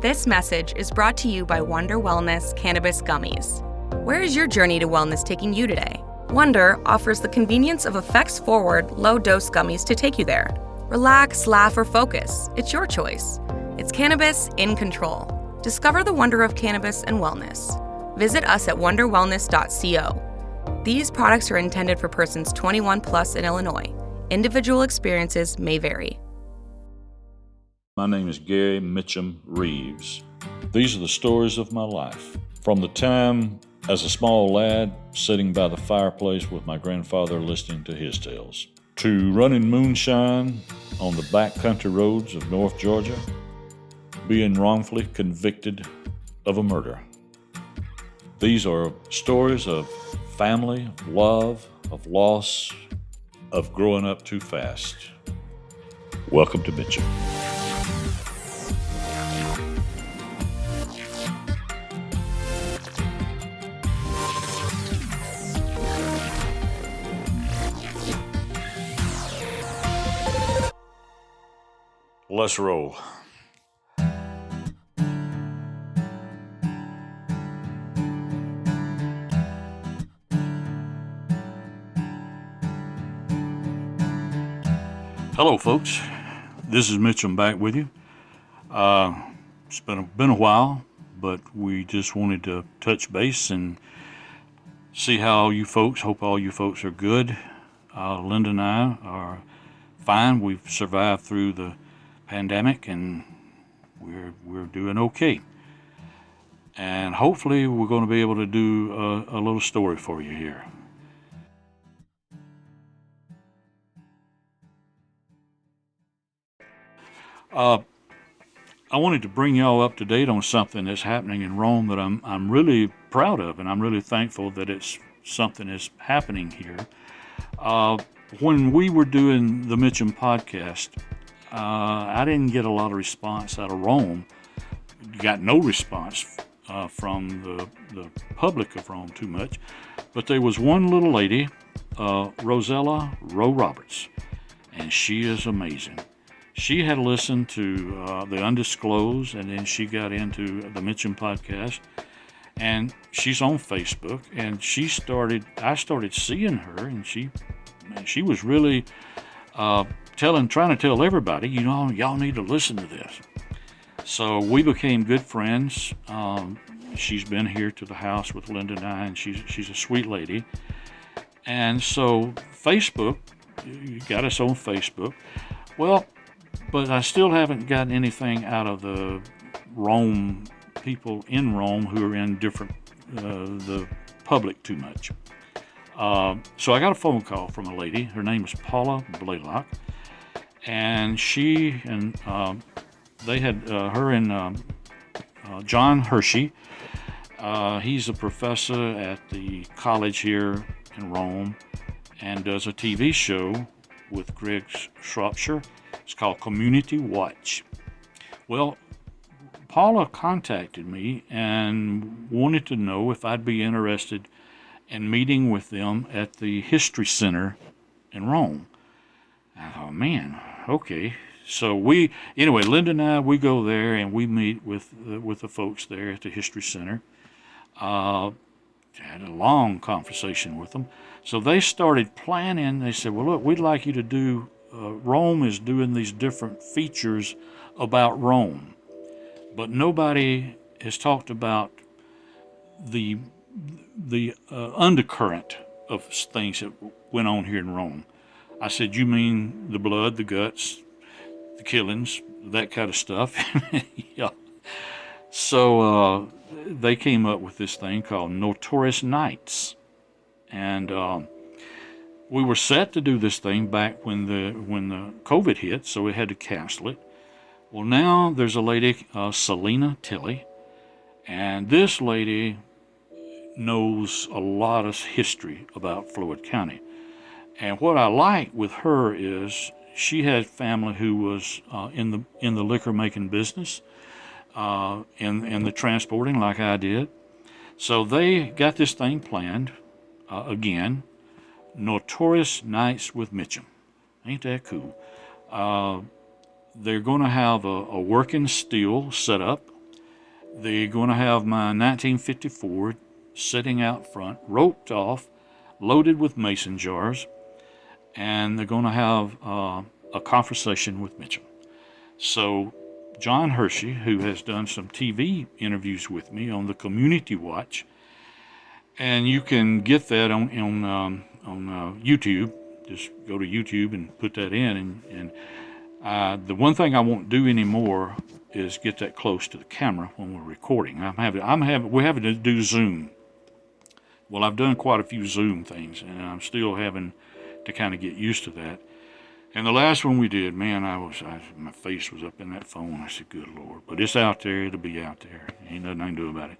This message is brought to you by Wonder Wellness Cannabis Gummies. Where is your journey to wellness taking you today? Wonder offers the convenience of effects-forward, low-dose gummies to take you there. Relax, laugh, or focus. It's your choice. It's cannabis in control. Discover the wonder of cannabis and wellness. Visit us at wonderwellness.co. These products are intended for persons 21 plus in Illinois. Individual experiences may vary. My name is Gary Mitchum Reeves. These are the stories of my life. From the time as a small lad sitting by the fireplace with my grandfather listening to his tales, to running moonshine on the backcountry roads of North Georgia, being wrongfully convicted of a murder. These are stories of family, of love, of loss, of growing up too fast. Welcome to Mitchum. Let's roll. Hello, folks. This is Mitchum back with you. It's been a while, but we just wanted to touch base and see how you folks. Hope all you folks are good. Linda and I are fine. We've survived through the pandemic, and we're doing okay. And hopefully we're going to be able to do a little story for you here. I wanted to bring y'all up to date on something that's happening in Rome that I'm really proud of, and I'm really thankful that it's something that's happening here. When we were doing the Mitchum podcast, I didn't get a lot of response out of Rome. Got no response from the public of Rome too much. But there was one little lady, Rosella Rowe Roberts, and she is amazing. She had listened to the Undisclosed, and then she got into the Mitchum podcast, and she's on Facebook, and I started seeing her, and she was really trying to tell everybody, y'all need to listen to this. So we became good friends. She's been here to the house with Linda and I, and she's a sweet lady. And so Facebook, you got us on Facebook. Well, but I still haven't gotten anything out of the Rome people in Rome who are in the public too much. So I got a phone call from a lady. Her name is Paula Blaylock. And she and they had her and John Hershey. He's a professor at the college here in Rome and does a TV show with Greg Shropshire. It's called Community Watch. Well, Paula contacted me and wanted to know if I'd be interested in meeting with them at the History Center in Rome. I thought, man, okay. So Linda and I, we go there and we meet with the folks there at the History Center. Had a long conversation with them. So they started planning. They said, well, look, we'd like you to do, Rome is doing these different features about Rome. But nobody has talked about the undercurrent of things that went on here in Rome. I said, you mean the blood, the guts, the killings, that kind of stuff? Yeah. So they came up with this thing called Notorious Nights. And we were set to do this thing back when the COVID hit, so we had to cancel it. Well, now there's a lady, Selena Tilley, and this lady knows a lot of history about Floyd County. And what I like with her is she had family who was in the liquor making business, in the transporting like I did. So they got this thing planned, again, Notorious Nights with Mitchum. Ain't that cool? They're going to have a working still set up, They're going to have my 1954 sitting out front, roped off, loaded with mason jars, and they're going to have a conversation with Mitchell. So John Hershey, who has done some TV interviews with me on the Community Watch, and you can get that on YouTube. Just go to YouTube and put that in. And the one thing I won't do anymore is get that close to the camera when we're recording. We're having to do Zoom. Well, I've done quite a few Zoom things, and I'm still having to kind of get used to that. And the last one we did, man, my face was up in that phone. I said, good Lord. But it's out there. It'll be out there. Ain't nothing I can do about it.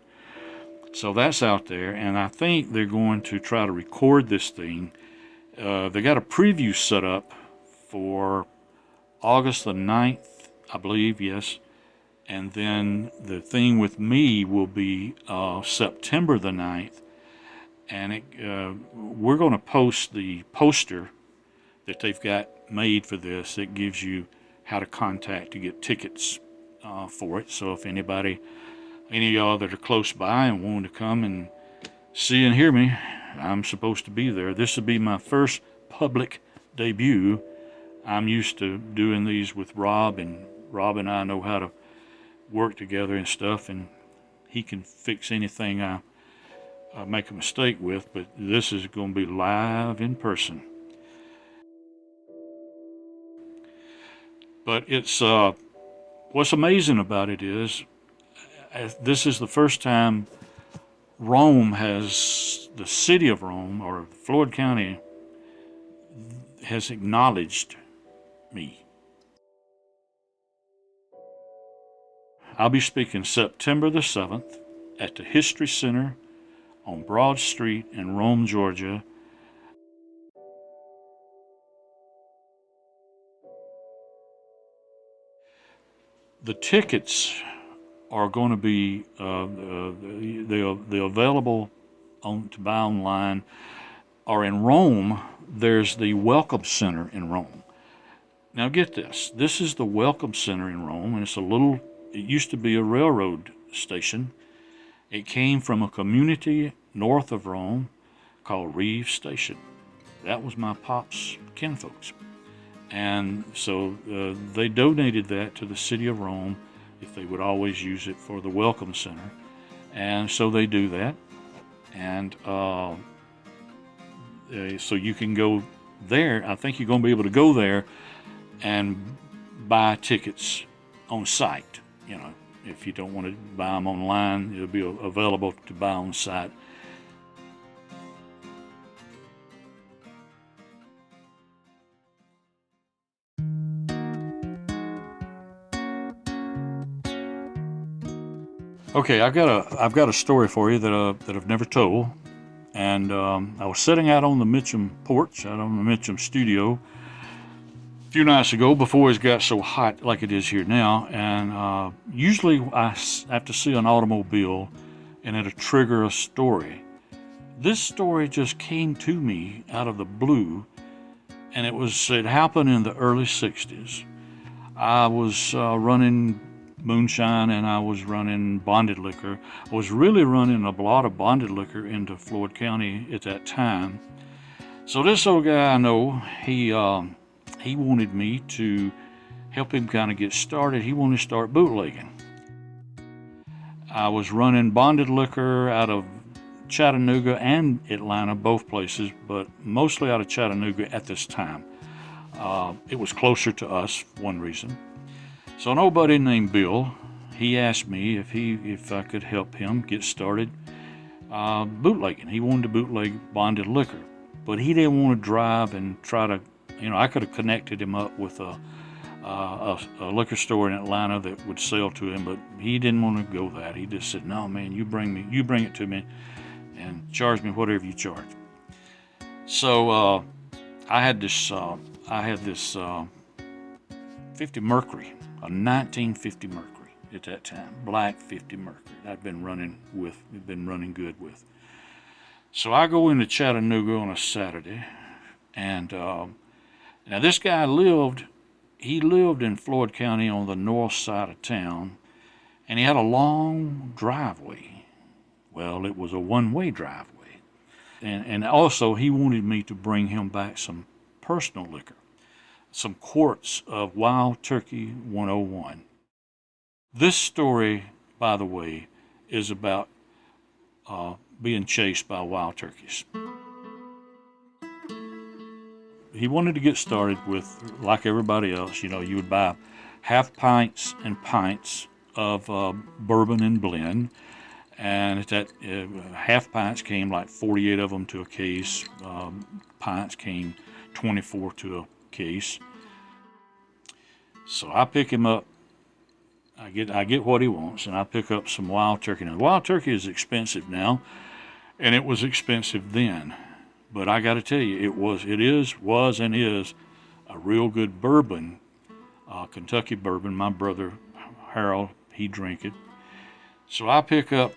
So that's out there, and I think they're going to try to record this thing. They got a preview set up for August the 9th, I believe, yes. And then the thing with me will be September the 9th. And we're going to post the poster that they've got made for this that gives you how to contact to get tickets for it. So if any of y'all that are close by and want to come and see and hear me, I'm supposed to be there. This will be my first public debut. I'm used to doing these with Rob, and Rob and I know how to work together and stuff, and he can fix anything I make a mistake with, but this is going to be live in person. But it's what's amazing about it is this is the first time the city of Rome, or Floyd County, has acknowledged me. I'll be speaking September the 7th at the History Center on Broad Street in Rome, Georgia. The tickets are going to be they're available to buy online. Or in Rome, there's the Welcome Center in Rome. Now get this. This is the Welcome Center in Rome, and it used to be a railroad station. It came from a community north of Rome called Reeves Station. That was my pop's kinfolks. And so they donated that to the city of Rome if they would always use it for the Welcome Center. And so they do that. And so you can go there. I think you're going to be able to go there and buy tickets on site. You know, if you don't want to buy them online, it'll be available to buy on site. Okay, I've got a story for you that I've never told, and I was sitting out on the Mitchum porch, out on the Mitchum studio, a few nights ago before it got so hot like it is here now, and usually I have to see an automobile, and it'll trigger a story. This story just came to me out of the blue, and it happened in the early '60s. I was running moonshine, and I was running bonded liquor. I was really running a lot of bonded liquor into Floyd County at that time. So this old guy I know, he wanted me to help him kind of get started. He wanted to start bootlegging. I was running bonded liquor out of Chattanooga and Atlanta, both places, but mostly out of Chattanooga at this time. It was closer to us, one reason. So nobody named Bill, he asked me if I could help him get started bootlegging. He wanted to bootleg bonded liquor, but he didn't want to drive and try to, I could have connected him up with a liquor store in Atlanta that would sell to him, but he didn't want to go that. He just said, no, man, you bring it to me and charge me whatever you charge. So I had this 50 Mercury, a 1950 Mercury at that time, black 50 Mercury. I'd been running good with. So I go into Chattanooga on a Saturday, and now this guy lived in Floyd County on the north side of town, and he had a long driveway. Well, it was a one-way driveway. And also, he wanted me to bring him back some personal liquor, some quarts of Wild Turkey 101. This story, by the way, is about being chased by wild turkeys. He wanted to get started with, like everybody else, you would buy half pints and pints of bourbon and blend. And that half pints came like 48 of them to a case. Pints came 24 to a case. So I pick him up. I get what he wants, and I pick up some wild turkey. Now, wild turkey is expensive now, and it was expensive then. But I got to tell you, it was a real good bourbon, Kentucky bourbon. My brother Harold, he drank it. So I pick up,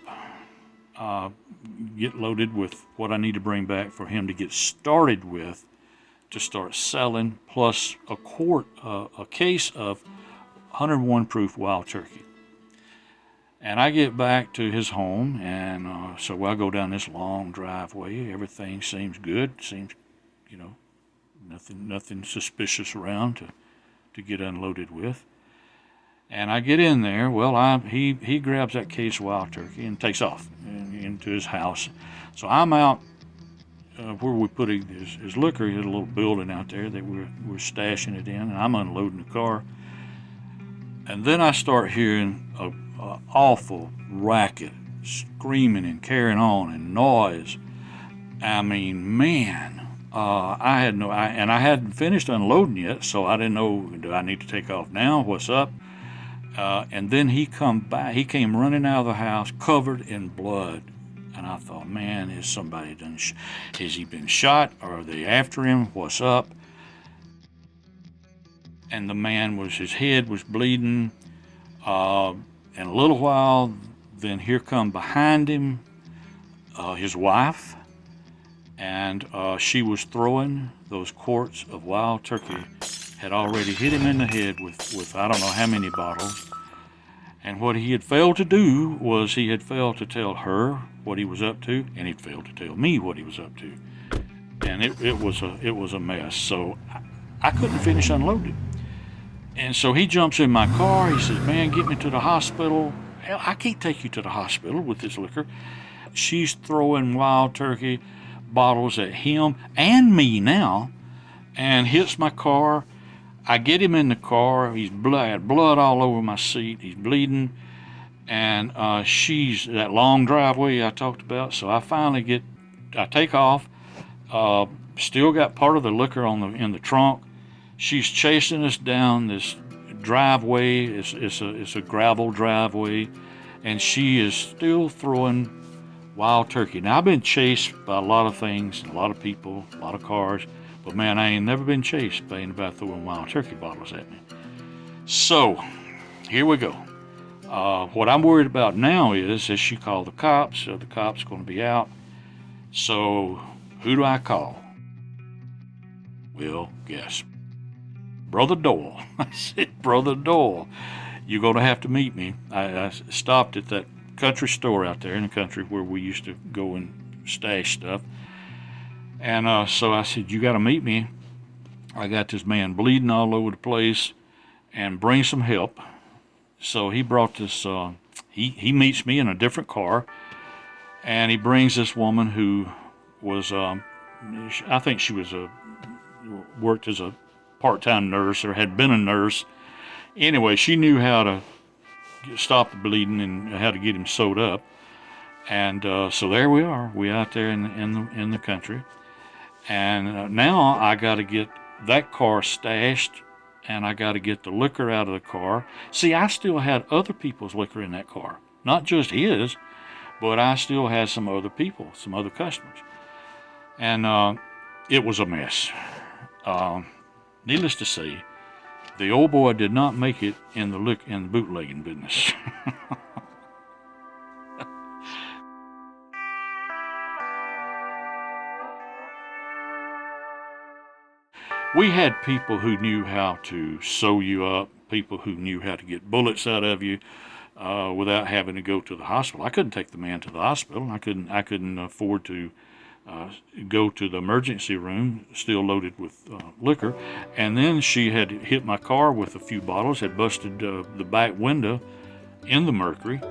get loaded with what I need to bring back for him to get started with, to start selling, plus a case of 101 proof wild turkey. And I get back to his home, and so I go down this long driveway. Everything seems good. Seems, nothing suspicious around to get unloaded with. And I get in there. Well, he grabs that case of wild turkey and takes off into his house. So I'm out where we put his liquor. He had a little building out there that we're stashing it in, and I'm unloading the car. And then I start hearing a awful racket, screaming and carrying on and noise. I mean, man, I hadn't finished unloading yet, so I didn't know, do I need to take off now? What's up? And then he came running out of the house covered in blood. And I thought, man, has he been shot? Or are they after him? What's up? And the man his head was bleeding. In a little while, then here come behind him his wife, and she was throwing those quarts of wild turkey, had already hit him in the head with I don't know how many bottles. And what he had failed to do was he had failed to tell her what he was up to, and he'd failed to tell me what he was up to. And it was a mess. So I couldn't finish unloading. And so he jumps in my car. He says, man, get me to the hospital. Hell, I can't take you to the hospital with this liquor. She's throwing wild turkey bottles at him and me now, and hits my car. I get him in the car. He's blood all over my seat. He's bleeding. And she's that long driveway I talked about. So I take off. Still got part of the liquor in the trunk. She's chasing us down this driveway. It's a gravel driveway, and she is still throwing wild turkey. Now, I've been chased by a lot of things, a lot of people, a lot of cars, but man, I ain't never been chased by anybody throwing wild turkey bottles at me. So, here we go. What I'm worried about now is she called the cops. So the cops going to be out. So, who do I call? Well, guess. Brother Doyle. I said, Brother Doyle, you're going to have to meet me. I stopped at that country store out there in the country where we used to go and stash stuff. And so I said, you got to meet me. I got this man bleeding all over the place, and bring some help. So he brought this, he meets me in a different car, and he brings this woman who was, I think she was worked as a part-time nurse or had been a nurse. Anyway, she knew how to stop the bleeding and how to get him sewed up. And so there we are. We out there in the country. And now I got to get that car stashed, and I got to get the liquor out of the car. See, I still had other people's liquor in that car. Not just his, but I still had some other people, some other customers. And it was a mess. Needless to say, the old boy did not make it in the bootlegging business. We had people who knew how to sew you up, people who knew how to get bullets out of you, without having to go to the hospital. I couldn't take the man to the hospital. I couldn't afford to go to the emergency room, still loaded with liquor. And then she had hit my car with a few bottles, had busted the back window in the Mercury.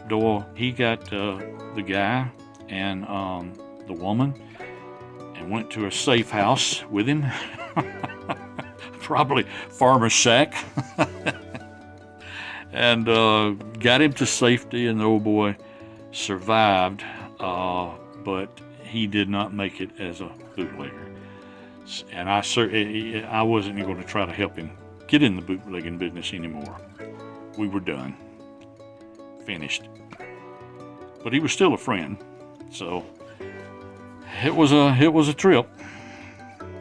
Doyle, he got the guy and the woman and went to a safe house with him, probably farmer's shack, and got him to safety, and the old boy survived, but he did not make it as a bootlegger. And I wasn't going to try to help him get in the bootlegging business anymore. We were done. Finished. But he was still a friend, so it was a trip.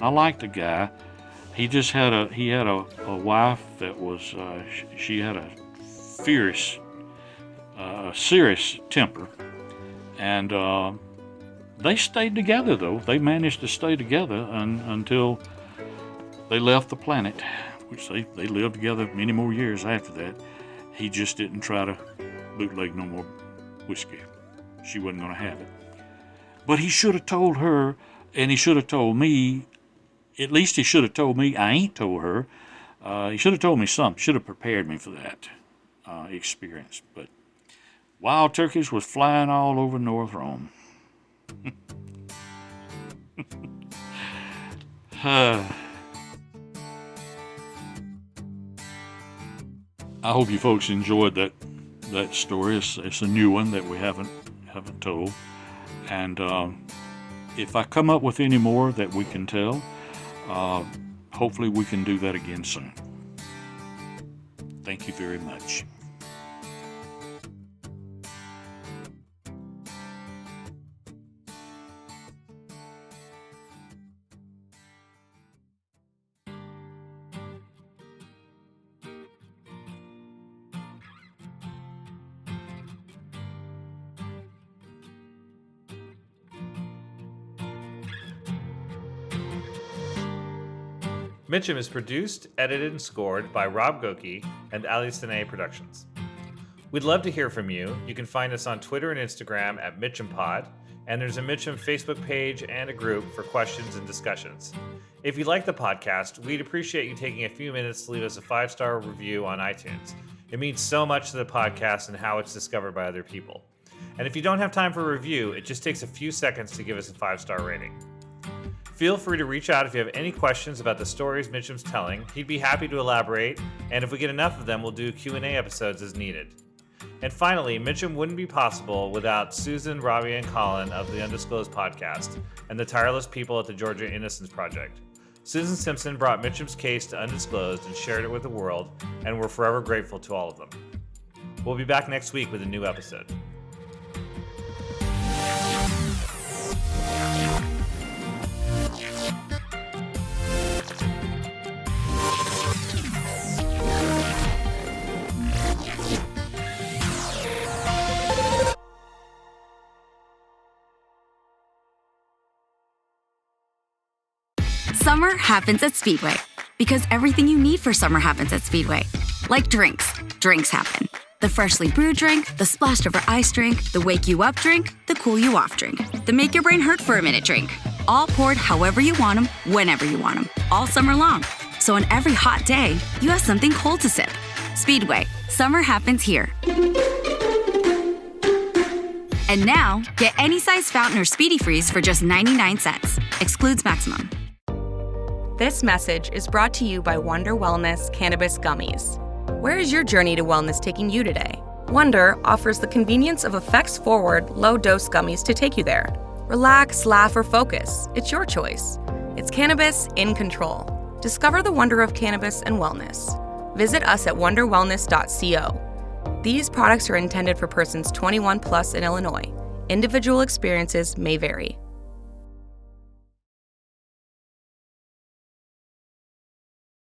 I liked the guy. He had a wife that was she had a fierce, serious temper, and they stayed together though. They managed to stay together until they left the planet, which they lived together many more years after that. He just didn't try to bootleg no more whiskey. She wasn't going to have it. But he should have told her, and he should have told me. At least he should have told me. I ain't told her. He should have told me something. Should have prepared me for that experience. But wild turkeys was flying all over North Rome. I hope you folks enjoyed that story. It's a new one that we haven't told. And if I come up with any more that we can tell, hopefully we can do that again soon. Thank you very much. Mitchum is produced, edited, and scored by Rob Goki and Ali Sine Productions. We'd love to hear from you. You can find us on Twitter and Instagram at MitchumPod, and there's a Mitchum Facebook page and a group for questions and discussions. If you like the podcast, we'd appreciate you taking a few minutes to leave us a 5-star review on iTunes. It means so much to the podcast and how it's discovered by other people. And if you don't have time for a review, it just takes a few seconds to give us a 5-star rating. Feel free to reach out if you have any questions about the stories Mitchum's telling. He'd be happy to elaborate, and if we get enough of them, we'll do Q&A episodes as needed. And finally, Mitchum wouldn't be possible without Susan, Robbie, and Colin of the Undisclosed Podcast and the tireless people at the Georgia Innocence Project. Susan Simpson brought Mitchum's case to Undisclosed and shared it with the world, and we're forever grateful to all of them. We'll be back next week with a new episode. Summer happens at Speedway because everything you need for summer happens at Speedway. Like drinks. Drinks happen. The freshly brewed drink, the splashed over ice drink, the wake you up drink, the cool you off drink, the make your brain hurt for a minute drink. All poured however you want them, whenever you want them, all summer long. So on every hot day, you have something cold to sip. Speedway. Summer happens here. And now, get any size fountain or Speedy Freeze for just 99 cents. Excludes maximum. This message is brought to you by Wonder Wellness Cannabis Gummies. Where is your journey to wellness taking you today? Wonder offers the convenience of effects-forward, low-dose gummies to take you there. Relax, laugh, or focus. It's your choice. It's cannabis in control. Discover the wonder of cannabis and wellness. Visit us at wonderwellness.co. These products are intended for persons 21 plus in Illinois. Individual experiences may vary.